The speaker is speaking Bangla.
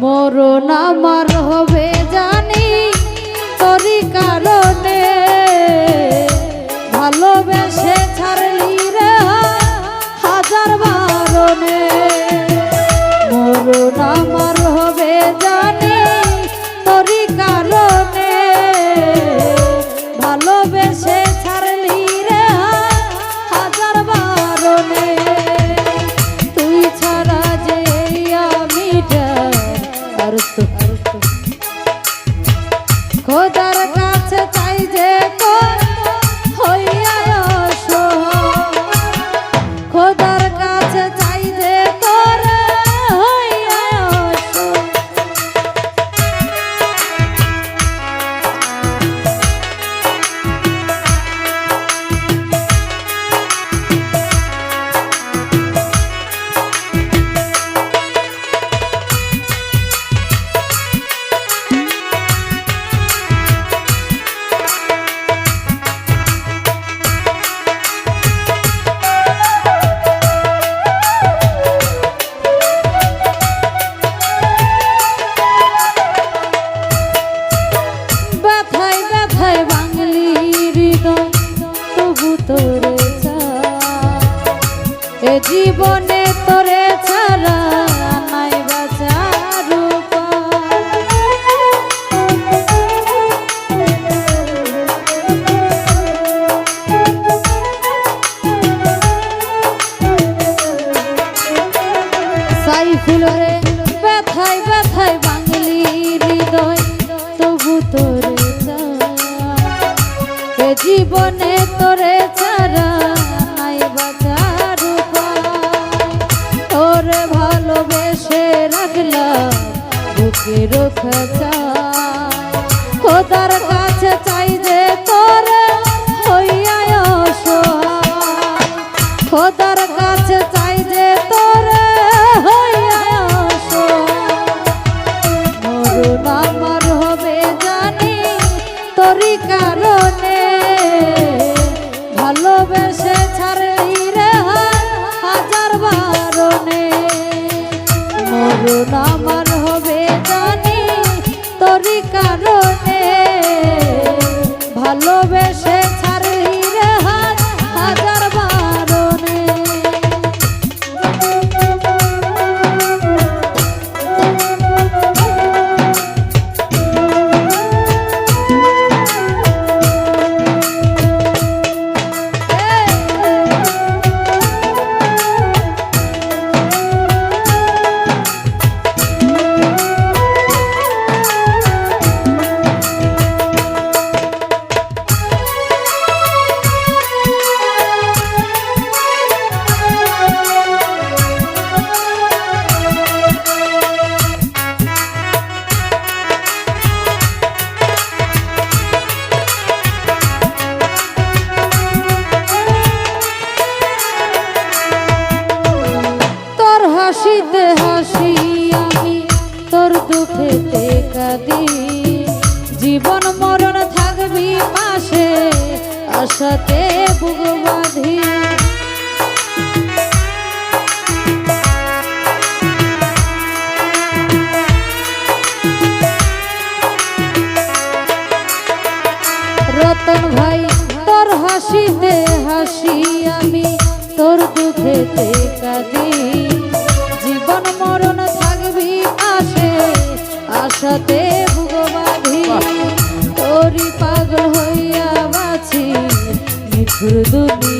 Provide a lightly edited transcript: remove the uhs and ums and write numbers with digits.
মরণ আমার হবে জানি তোরই কারণে, ভালোবেসে ছাড়লি রে হাজার বারণে। মরণ আমার হবে জানি তোরই কারণে, ভালোবেসে ছাড়লি রে হাজার বারণে। তুই ছাড়া যে আমি আর তো খোদার কাছে চাই যে হইয়া খোদার কাছে চাই যে তোর হইয়া জীবনে তোরে ছাড়া নাই বাঁচার সাইফুল রে ব্যথায় ব্যথায় বাঙালি হৃদয় তবু তোরে জীবনে তোরে ছাড়া নাই বাঁচার তোরে ভালোবেসে রাখলাম বুকে রক্ষা চাই খোদার কাছে চাই যে তোরে হইয়া অসহায় খোদার কাছে চাই যে তোরে হইয়া অসহায় মরণ আমার হবে জানি তোরই কারণে ভালোবেসে ছাড়লি রে হাজার বারণে মরণ আমার হবে জানি তোরই কারণে ভালোবেসে ছাড়লি রে হাজার বারণে হাসিতে হাসি আমি তোর দুঃখেতে কাঁদি জীবন মরণ থাকবি পাশে আশাতে বুক বাঁধি রতন ভাই তোর হাসিতে হাসি আমি তোর দুঃখেতে কাঁদি জীবন মরণ থাকবি পাশে আশাতে বুক বাঁধি তোরই পাগল হইয়া বাঁচি নিঠুর দুনিয়া